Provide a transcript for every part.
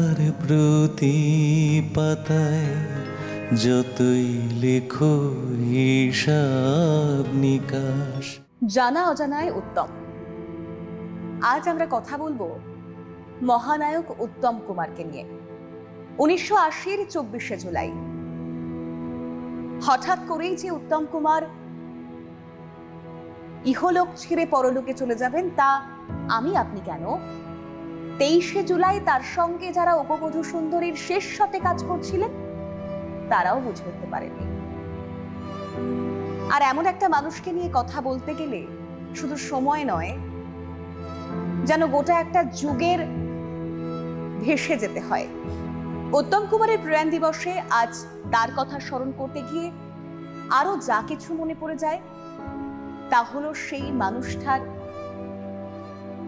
তার প্রতি পাতায় যতই লেখো হিসাব নিকাশ। জানা অজানায় উত্তম। আজ আমরা কথা বলবো মহানায়ক উত্তম কুমারকে নিয়ে। 1980-র 24শে জুলাই হঠাৎ করেই যে উত্তম কুমার ইহলোক ছেড়ে পরলোকে চলে যাবেন তা আমি আপনি কেন, 23শে জুলাই তার সঙ্গে যারা উপবধূ সুন্দরীর শেষ শতে কাজ করছিলেন তারাও বুঝে উঠতে পারেনি। আর এমন একটা মানুষকে নিয়ে কথা বলতে গেলে শুধু সময় নয়, যেন গোটা একটা যুগের ভেসে যেতে হয়। উত্তম কুমারের প্রয়াণ দিবসে আজ তার কথা স্মরণ করতে গিয়ে আরো যা কিছু মনে পড়ে যায় তা হলো সেই মানুষটার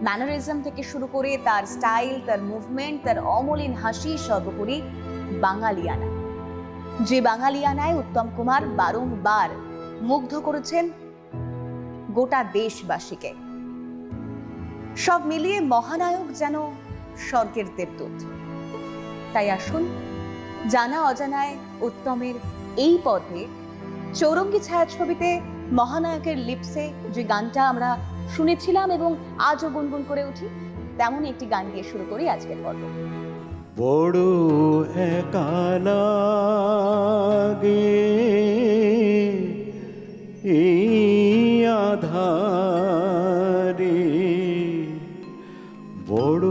ম্যানারিজম থেকে শুরু করে তার স্টাইল, তার মুভমেন্ট, তার অমলিন হাসি, সর্বোপরি বাঙালিয়ানা। যে বাঙালিয়ানায় উত্তম কুমার বারংবার মুগ্ধ করেছেন গোটা দেশবাসীকে। সব মিলিয়ে মহানায়ক যেন স্বর্গের দেবদূত। তাই আসুন জানা অজানায় উত্তমের এই পর্বে চৌরঙ্গী ছায়াছবিতে মহানায়কের লিপসে যে গানটা আমরা শুনেছিলাম এবং আজও গুনগুন করে উঠি, তেমন একটি গান দিয়ে শুরু করি আজকের পর্ব। বড় একা লাগে এই আধারে, বড়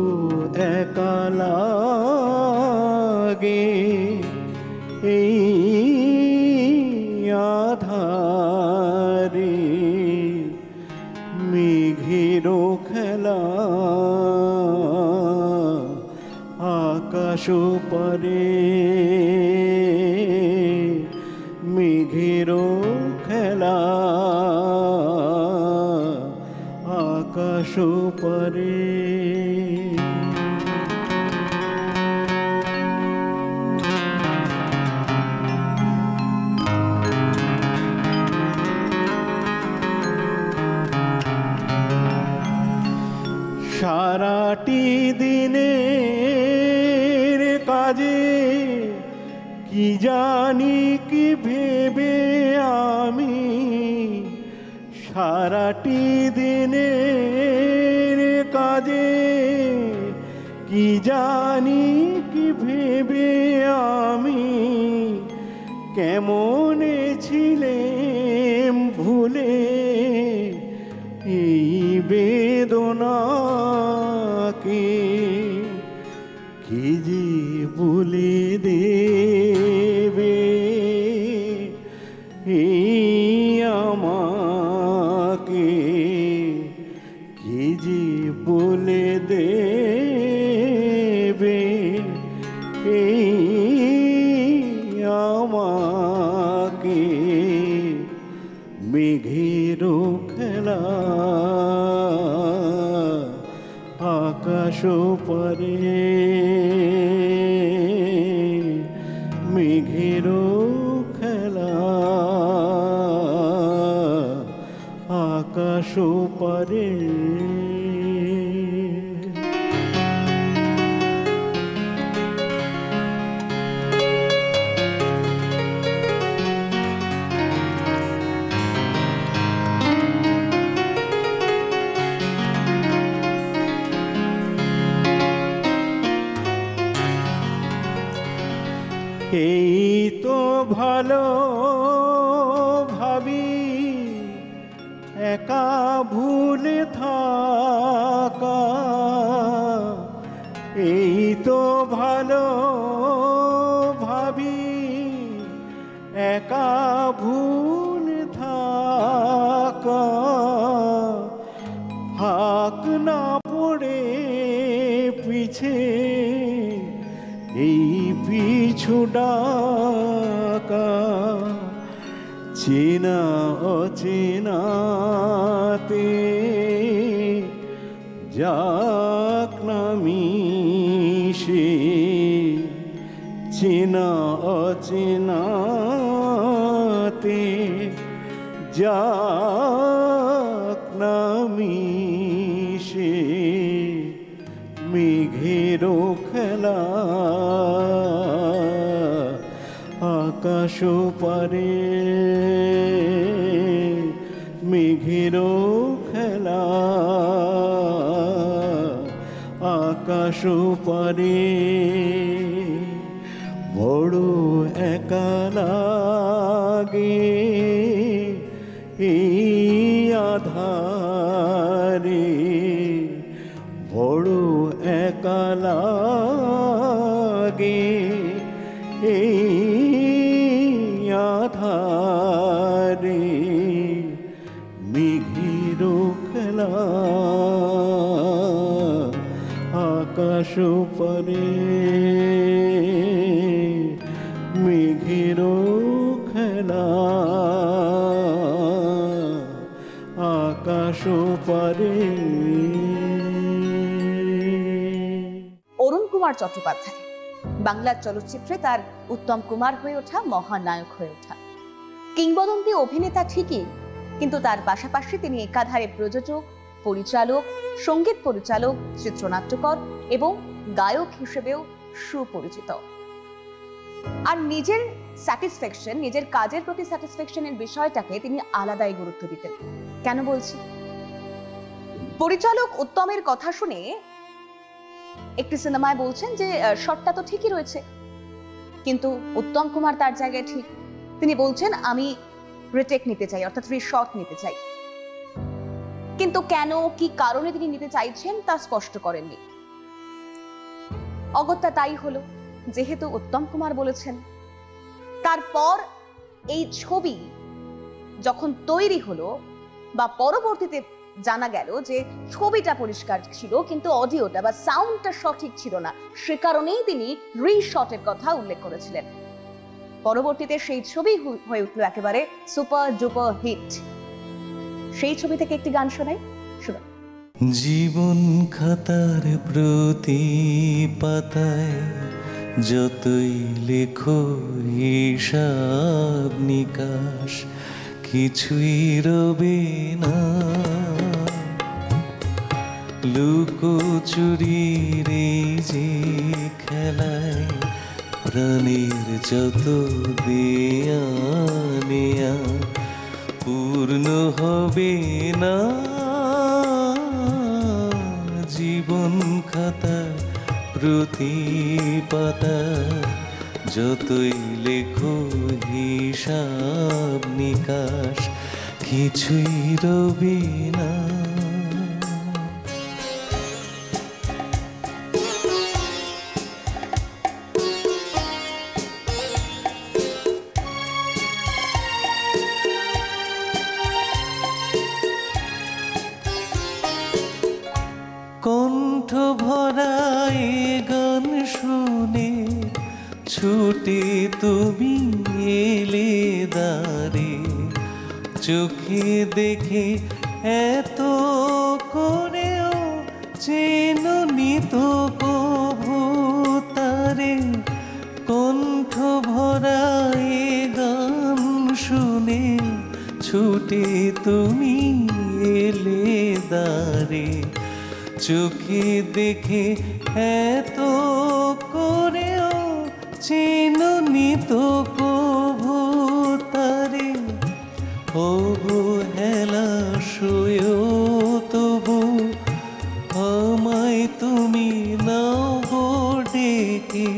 একা লাগে এই আধারে, মেঘেরও খেলা আকাশ পারে, মেঘেরও খেলা আকাশ পারে। সারাটি দিনের কাজে কি জানি কি ভেবে আমি, সারাটি দিনের কাজে কি জানি কি ভেবে আমি, কেমনে ছিলেম ভুলে এই বেদনাকে, কি যে বলে দেবে এই আমাকে, কি যে বলে দেবে এই আমাকে, মেঘেরও খেলা আকাশ পারে, মেঘেরও খেলা আকাশ পারে। এই তো ভালো ভাবি একা ভুলে থাকা, এই তো ভালো ভাবি একা ভুলে থাকা, ফাঁক না পড়ে পিছে এই পিছু ডাকা, চেনা অচেনাতে যাক না মিশে, চেনা অচেনাতে যাক না মিশে, মেঘেরও খেলা আকাশ পারে মেঘের খেলা, আকাশ পারে বড় একা লাগে এই আধারে, বড় একা লাগে এই আধারে, মেঘের খেলা আকাশ পারে মেঘের খেলা আকাশ পারে। অরুণ কুমার চট্টোপাধ্যায় বাংলার চলচ্চিত্রে তার উত্তম কুমার হয়ে ওঠা, মহানায়ক হয়ে ওঠা। কিংবদন্তি অভিনেতা ঠিকই, কিন্তু তার পাশাপাশি তিনি একাধারে প্রযোজক, পরিচালক, সঙ্গীত পরিচালক, চিত্রনাট্যকার এবং গায়ক হিসেবেও সুপরিচিত। আর নিজের স্যাটিসফ্যাকশন, নিজের কাজের প্রতি স্যাটিসফ্যাকশনের বিষয়টাকে তিনি আলাদাই গুরুত্ব দিতেন। কেন বলছি? পরিচালক উত্তমের কথা শুনে একটি সিনেমায় বলছেন যে শটটা তো ঠিকই রয়েছে, কিন্তু উত্তম কুমার তার জায়গায় ঠিক। তিনি বলছেন আমি রিটেক নিতে চাই, অর্থাৎ রিশট নিতে চাই। কিন্তু কেন, কি কারণে তিনি নিতে চাইছেন তা স্পষ্ট করেননি। অগত্যা তাই হলো, যেহেতু উত্তম কুমার বলেছেন। তারপর এই ছবি যখন তৈরি হলো বা পরবর্তীতে জানা গেল যে ছবিটা পরিষ্কার ছিল কিন্তু অডিওটা বা সাউন্ডটা সঠিক ছিল না, সে কারণেই তিনি রিশটের কথা উল্লেখ করেছিলেন। পরবর্তীতে সেই ছবি হয়ে উঠল একেবারে সুপার ডুপার হিট। সেই ছবি থেকে একটি গান শোনাই, শুনুন। জীবন খাতার প্রতি পাতায় যতই লেখো হিসাব নিকাশ, কিছুই রবে না। লুকোচুরির এই যে খেলায় প্রাণীর যত দেয়া নেয়া পূর্ণ হবে না। জীবন খাতা প্রতি পাতা যতই লেখো হিসাব নিকাশ, কিছুই রবে না। কণ্ঠ ভরা এ গান শুনে ছুটে তুমি এলে দ্বারে, চোখে দেখে এত করেও চেননি তো কভু তারে। কণ্ঠ ভরা এ গান শুনে ছুটে তুমি এলে দ্বারে, চোখে দেখে এত করেও চিনুনি তো কভু তারে। অবহেলা শুয়েও তবু আমায় তুমি নাও গো ডেকে,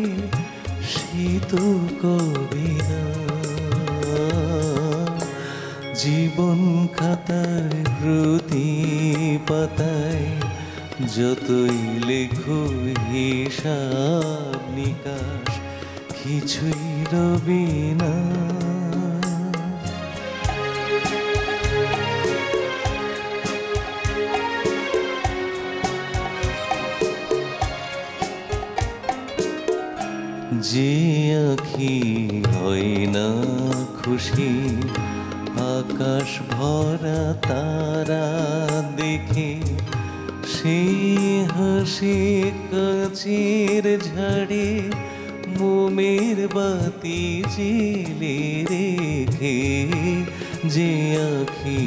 শীত কবি না। জীবন খাতার প্রতি পাতায় যতই লেখো হিসাব নিকাশ, কিছুই রবে না। যে আঁখি হয় না খুশি আকাশ ভরা তারা দেখে, সেই হাসি কাচের ঝাড়ে মোমের বাতি জেলে রেখে। যে আঁখি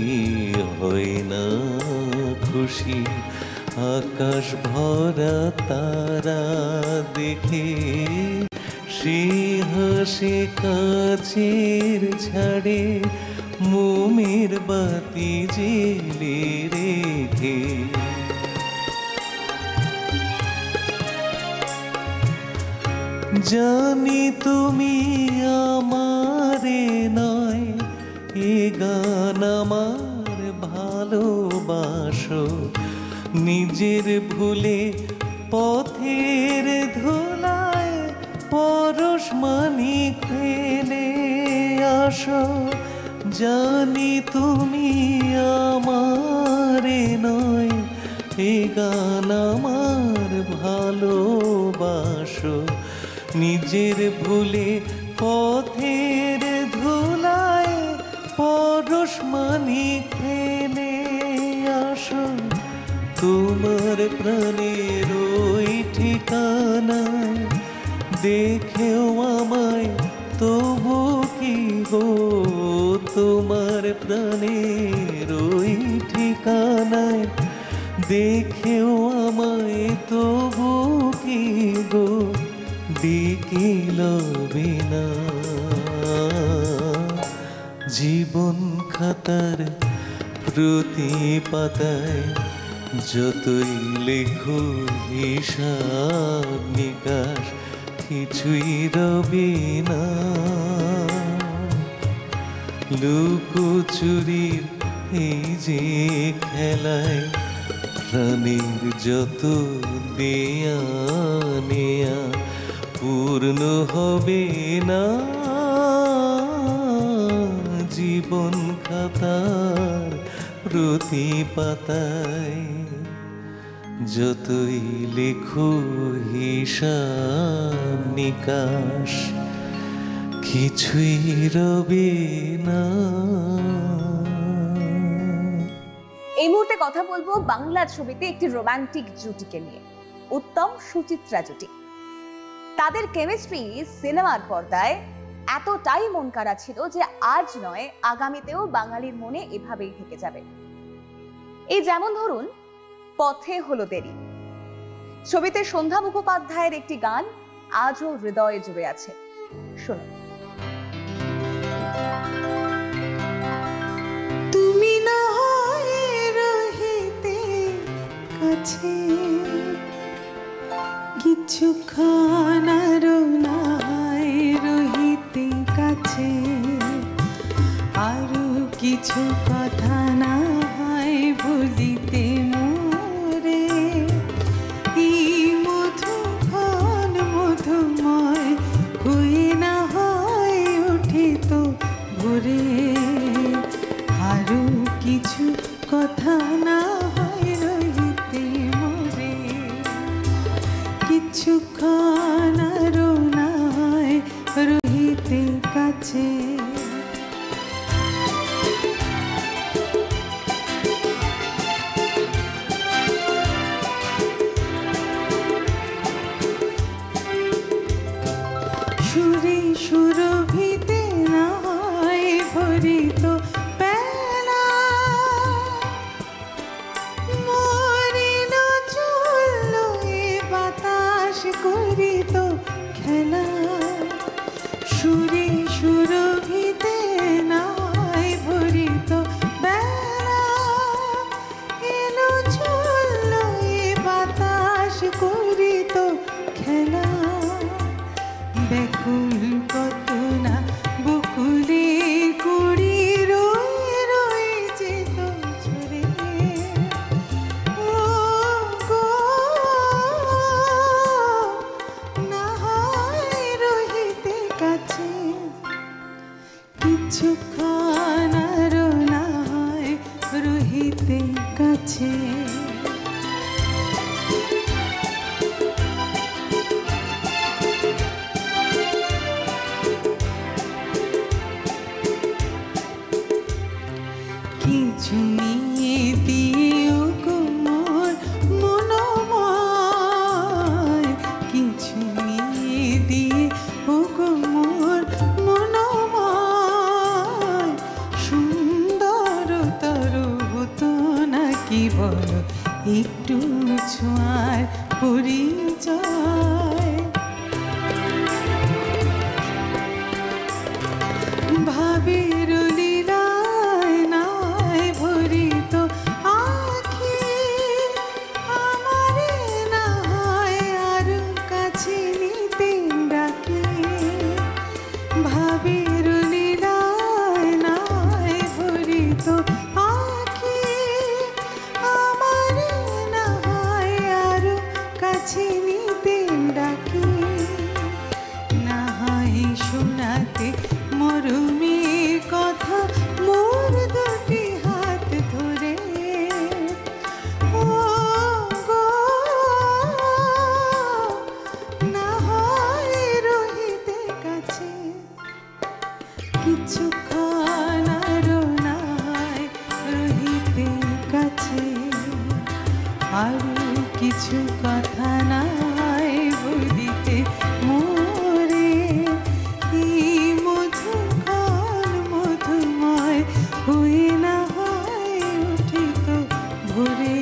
হয় না খুশি আকাশ ভরা তারা দেখে, সে হাসে কাছের ছাড়ে মোমের বাতি জেলে রেখে। জানি তুমি আমারে নয়, এ গান আমার ভালোবাসো। নিজের ভুলে পথের ধুলায় পরশ মানি ফেলে আসো। জানি তুমি আমারে নয়, এ গান আমার ভালোবাসো। নিজের ভুলে পথের ধুলায় পরশ মানি ফেলে আসো। তোমার প্রাণের ওই ঠিকানায় দেখেও আমায় তবু কি গো। তোমার প্রাণের ওই ঠিকানায় দেখেও আমায় তবু কি গো। ডেকে লবে না জীবন খাতার প্রতি পাতায় যতই লেখো হিসাব নিকাশ কিছুই রবে না। লুকোচুরির এই যে খেলায় প্রাণের যত দেয়া নেয়া পূর্ণ হবে না। জীবন খাতার প্রতি পাতায় যতই লেখো হিসাব নিকাশ কিছুই রবে না। এই মুহূর্তে কথা বলবো বাংলা ছবিতে একটি রোমান্টিক জুটিকে নিয়ে, উত্তম সুচিত্রা জুটি। তাদের কেমিস্ট্রি সিনেমার পর্দায় এতটাই মন কাড়া ছিল যে আজ নয় আগামীতেও বাঙালির মনে এভাবেই থেকে যাবে। এই যেমন ধরুন পথে হলো দেরি ছবিতে সন্ধ্যা মুখোপাধ্যায়ের একটি গান আজও হৃদয়ে জুড়ে আছে, শুনুন। তুমি না হয় রহিতে কাছে কিছুক্ষণ আরো না হয় রহিতে কাছে আরো কিছু কথা না হয় ভুলিতে মোরে এই মধুক্ষণ মধুময় হয়ে না হয় উঠিত ভোরে আরো কিছু কথা না হয় রহিতে মোরে কিছুক্ষণ আরো না হয় রহিতে কাছে। সুরে সুরভিতে না হয় ভরিত বেলা মরিন চলল এ বাতাস করিত খেলা। সুরে সুরভিতে না হয় ভরিত বেলা এলো চলল এ বাতাস করিত খেলা। ব্যাকুল কত না বকুলে কুড়ি রয়ে রয়ে যেত ঝরে ও গো না হয় রহিতে কাছে কিছুক্ষণ আরো না হয় রহিতে কাছে। কিছু নিয়ে দিও গো মোর মনোময় কিছু নিয়ে দিয়ে ও গো মোর মনোময় সুন্দর তর হতো নাকি বলো একটু ছোঁয়ার পরিচয়। তো আঁখি আমার না হয় আরো কাছে নিতে ডাকি, না হয় শোনাতে মরুমির কথা মোর দুটি হাত ধরে। ও গো, না হয় রহিতে কাছে কিছুক্ষণ আরো, না হয় রহিতে কাছে আরো কিছু কথা, না হয় বলিতে মোরে। এই মধুক্ষণ মধুময় হয়ে না হয় উঠিত ভোরে,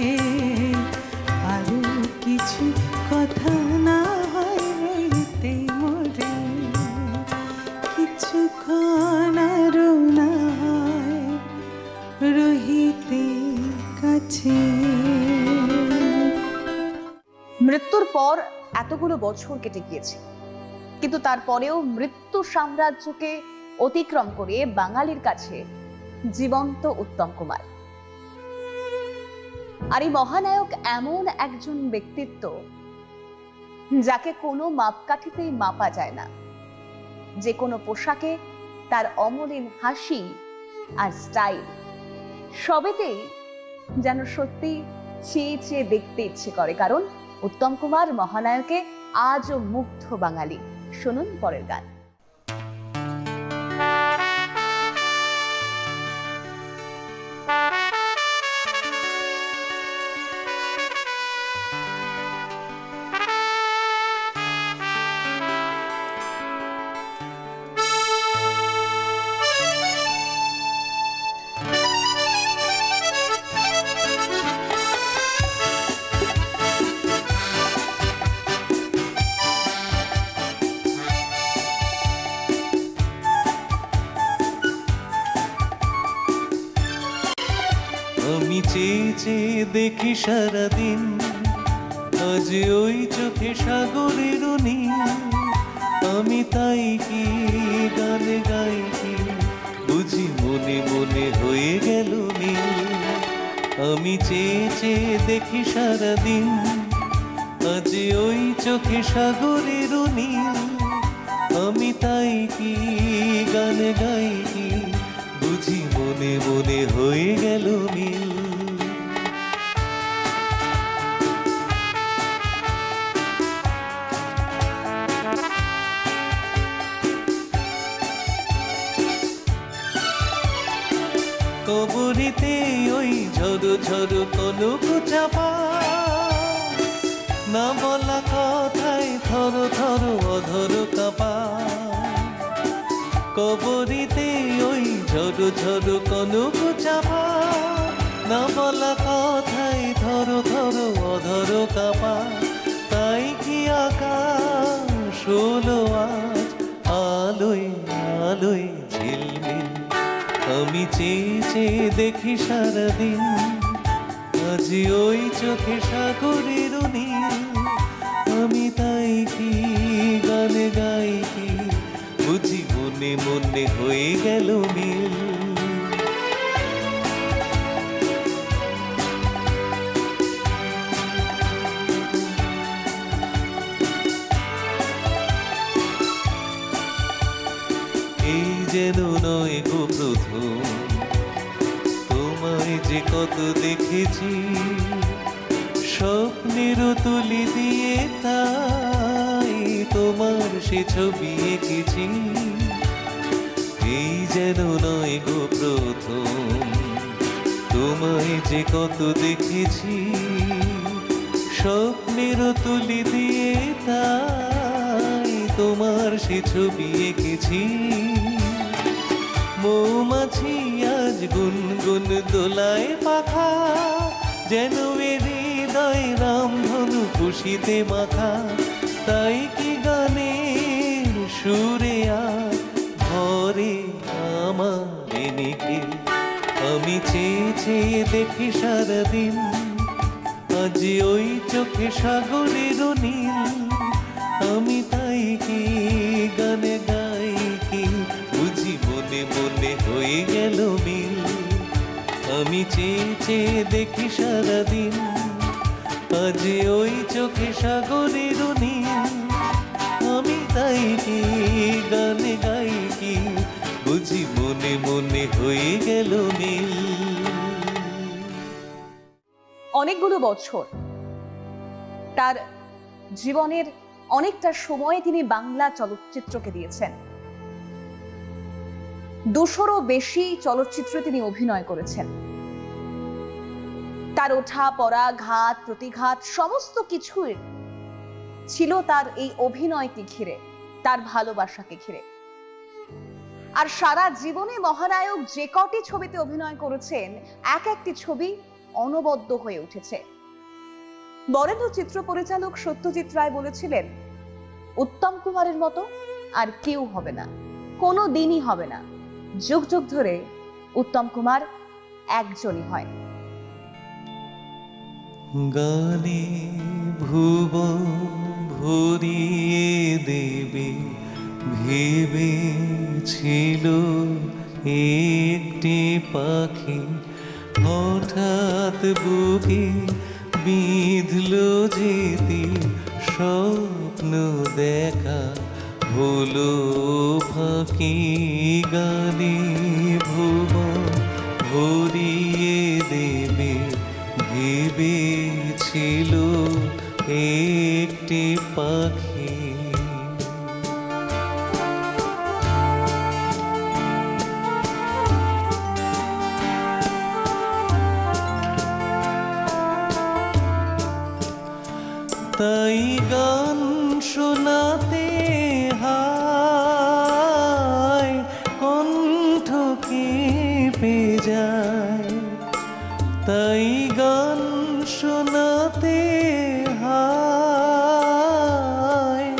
আরো কিছু কথা, না হয় রহিতে মোরে। কিছুক্ষণ আরো, না হয় রহিতে কাছে। মৃত্যুর পর এতগুলো বছর কেটে গিয়েছে, কিন্তু তারপরেও মৃত্যু সাম্রাজ্যকে অতিক্রম করে বাঙালির কাছে জীবন্ত উত্তম কুমার। আর এই মহানায়ক এমন একজন ব্যক্তিত্ব যাকে কোনো মাপকাঠিতেই মাপা যায় না। যে কোনো পোশাকে তার অমলিন হাসি আর স্টাইল, সবেতেই যেন সত্যি চেয়ে চেয়ে দেখতে ইচ্ছে করে। কারণ উত্তম কুমার মহানায়কে আজও মুগ্ধ বাঙালি। শুনুন পরের গান। আমি চেয়ে চেয়ে দেখি সারাদিন, আজ ওই চোখে সাগরের নীল। আমি তাই কি গান গাই কি, বুঝি মনে মনে হয়ে গেল নীল। আমি চেয়ে চেয়ে দেখি সারাদিন, আজ ওই চোখে সাগরের নীল। আমি তাই কি গান গাই কি, বুঝি মনে মনে হয়ে গেল নীল। কবরিতে ওই ঝরো ঝরো কনক চাপা, না বলা কথায় থরো থরো অধর কাপা। কবরিতে ওই ঝরো ঝরো কনক চাপা, না বলা কথায় ধরো ধরো অধর কাপা। তাই কি আকাশ হলো আজ আলোয় আলোয় ঝিলমিল। আমি চেয়ে চেয়ে দেখি সারাদিন, আজ ওই চোখে সাগরের নীল। আমি তাই কি গান গাই কি, বুঝি মনে মনে হয়ে গেল মিল। এই যেন নয় গো প্রথম, তোমায় যে কত দেখেছি, স্বপ্নের তুলি দিয়ে তাই তোমার সে ছবি এঁকেছি। এই যেন নয় গো প্রথম, তোমায় যে কত দেখেছি, স্বপ্নের তুলি দিয়ে তাই তোমার সে ছবি এঁকেছি। মৌমাছি আজ গুনগুন দোলায় পাখা, যেন হৃদয় রামধনু খুশিতে মাখা। তাই কি গানের সুরে আজ ভরে আমার নিখিল। আমি চেয়ে চেয়ে দেখি সারাদিন, আজ ওই চোখে সাগরের নীল। আমি তাই কি গানে গাই কি, বুঝি মনে মনে হয়ে গেল মিল। আমি চেয়ে চেয়ে দেখি সারাদিন, আজ ওই চোখে সাগরের নীল। আমি তাই কি গানে গাই কি, বুঝি মনে মনে হয়ে গেল মিল। অনেকগুলো বছর তার জীবনের অনেকটা সময় তিনি বাংলা চলচ্চিত্রকে দিয়েছেন। 200-রও বেশি চলচ্চিত্রে তিনি অভিনয় করেছেন। তার ওঠা পড়া, ঘাত প্রতিঘাত সমস্ত কিছুই ছিল তার এই অভিনয়কে ঘিরে, তার ভালোবাসাকে ঘিরে। আর সারা জীবনে মহানায়ক যে কটি ছবিতে অভিনয় করেছেন, এক একটি ছবি অনবদ্য হয়ে উঠেছে। বরেণ্য চিত্র পরিচালক সত্যজিৎ রায় বলেছিলেন, উত্তম কুমারের মতো আর কেউ হবে না, কোনো দিনই হবে না। যুগ যুগ ধরে উত্তম কুমার একজনই হয়। গানে ভুবন ভরিয়ে দেবে ভেবেছিল একটি পাখি, হঠাৎ বুকে বিঁধল যেতে স্বপ্ন দেখা হলো ফাঁকি। গানে ভুবন ভরিয়ে দেবে ভেবেছিল একটি পাখি। তাই গান শোনাতে হায় কণ্ঠ কেঁপে যায়, তাই গান শোনাতে হায়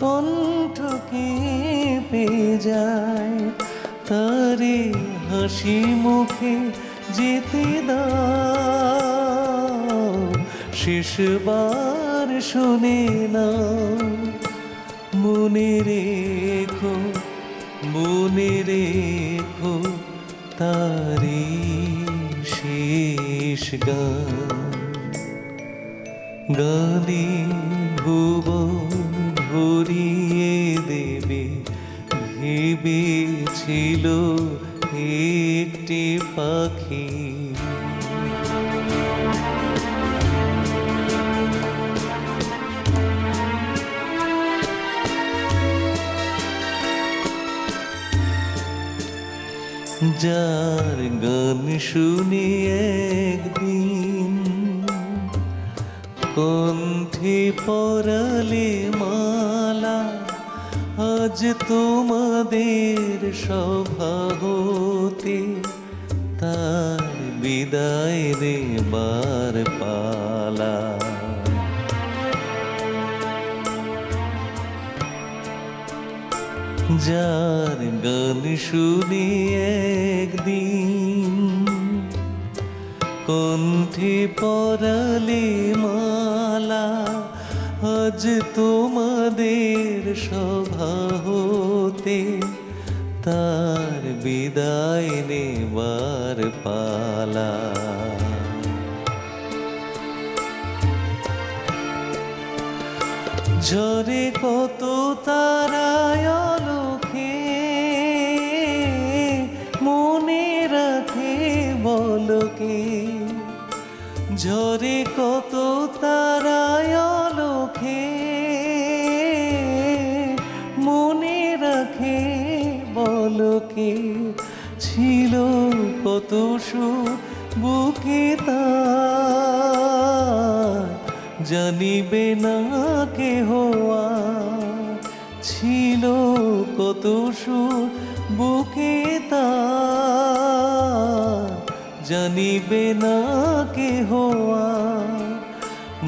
কণ্ঠ কেঁপে যায়। তারে হাসি মুখে যেতে দাও, শেষবার শুনে না। মনে রেখো মনে রেখো তারে শেষ গান। গানে ভুবন ভরিয়ে দেবে ভেবেছিল একটি পাখি। যার গান শুনে একদিন কণ্ঠে পরালে মালা, আজ তোমাদের সভা হতে তার বিদায় নেবার পালা। যার গান শুনে একদিন কণ্ঠে পরালে মালা, আজ তোমাদের সভা হতে তার বিদায় নেবার পালা। ঝরে কত তারায় আলোকে মনে রাখে বলকে, ঝরে কত তারায় আলোকে মনে রাখে বলকে। ছিল কত সুর বুকে তার, জানিবে না কেহ আর। ছিল কত সুর বুকে তার, জানিবে না কেহ আর।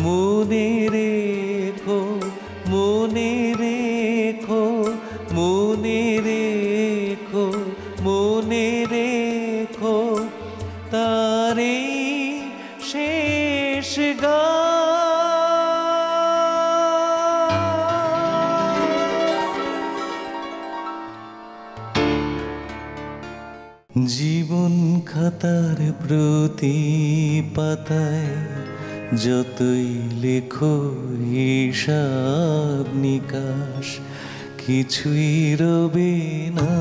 মনে রেখো মনে রেখো মনে রেখো মনে রেখো তারে শেষ গান। জীবন জীবন খাতার প্রতি পাতায় যতই লেখো হিসাব নিকাশ কিছুই রবে না।